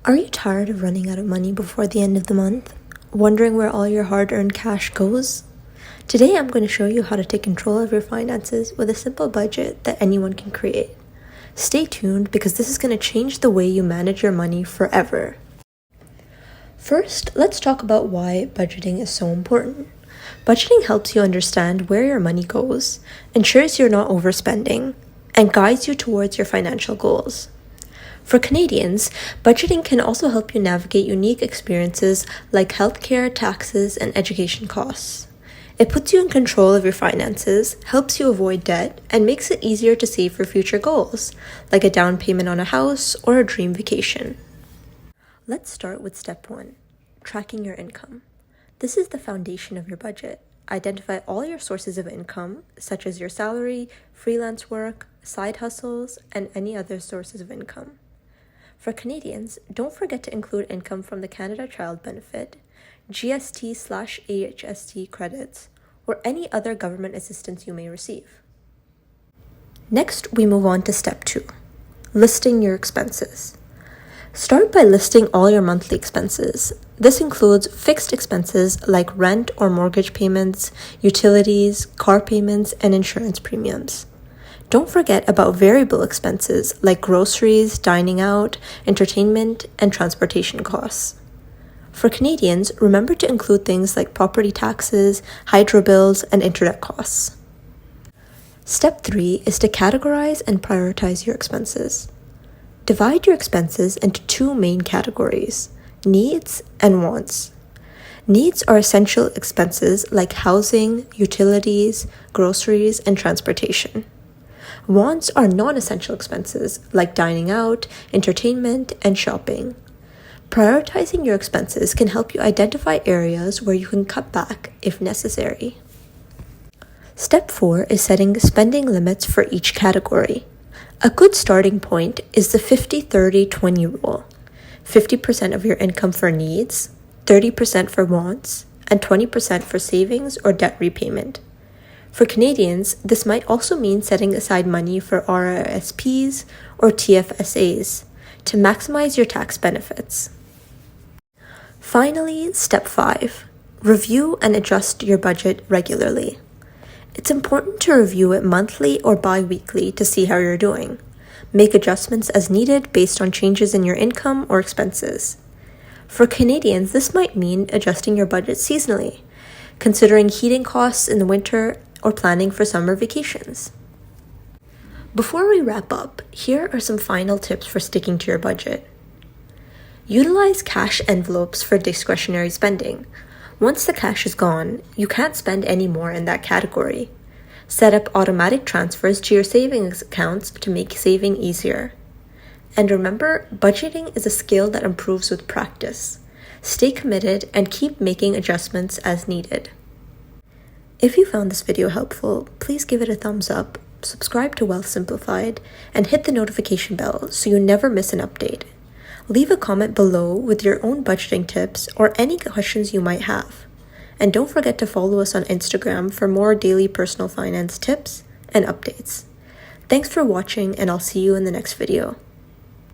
Are you tired of running out of money before the end of the month? Wondering where all your hard-earned cash goes? Today I'm going to show you how to take control of your finances with a simple budget that anyone can create. Stay tuned because this is going to change the way you manage your money forever. First, let's talk about why budgeting is so important. Budgeting helps you understand where your money goes, ensures you're not overspending, and guides you towards your financial goals. For Canadians, budgeting can also help you navigate unique experiences like healthcare, taxes, and education costs. It puts you in control of your finances, helps you avoid debt, and makes it easier to save for future goals, like a down payment on a house or a dream vacation. Let's start with step 1, tracking your income. This is the foundation of your budget. Identify all your sources of income, such as your salary, freelance work, side hustles, and any other sources of income. For Canadians, don't forget to include income from the Canada Child Benefit, GST/AHST credits, or any other government assistance you may receive. Next, we move on to step 2, listing your expenses. Start by listing all your monthly expenses. This includes fixed expenses like rent or mortgage payments, utilities, car payments, and insurance premiums. Don't forget about variable expenses like groceries, dining out, entertainment, and transportation costs. For Canadians, remember to include things like property taxes, hydro bills, and internet costs. Step 3 is to categorize and prioritize your expenses. Divide your expenses into 2 main categories, needs and wants. Needs are essential expenses like housing, utilities, groceries, and transportation. Wants are non-essential expenses like dining out, entertainment, and shopping. Prioritizing your expenses can help you identify areas where you can cut back if necessary. Step 4 is setting spending limits for each category. A good starting point is the 50-30-20 rule. 50% of your income for needs, 30% for wants, and 20% for savings or debt repayment. For Canadians, this might also mean setting aside money for RRSPs or TFSAs to maximize your tax benefits. Finally, step 5, review and adjust your budget regularly. It's important to review it monthly or bi-weekly to see how you're doing. Make adjustments as needed based on changes in your income or expenses. For Canadians, this might mean adjusting your budget seasonally, considering heating costs in the winter or planning for summer vacations. Before we wrap up, here are some final tips for sticking to your budget. Utilize cash envelopes for discretionary spending. Once the cash is gone, you can't spend any more in that category. Set up automatic transfers to your savings accounts to make saving easier. And remember, budgeting is a skill that improves with practice. Stay committed and keep making adjustments as needed. If you found this video helpful, please give it a thumbs up, subscribe to Wealth Simplified, and hit the notification bell so you never miss an update. Leave a comment below with your own budgeting tips or any questions you might have. And don't forget to follow us on Instagram for more daily personal finance tips and updates. Thanks for watching, and I'll see you in the next video.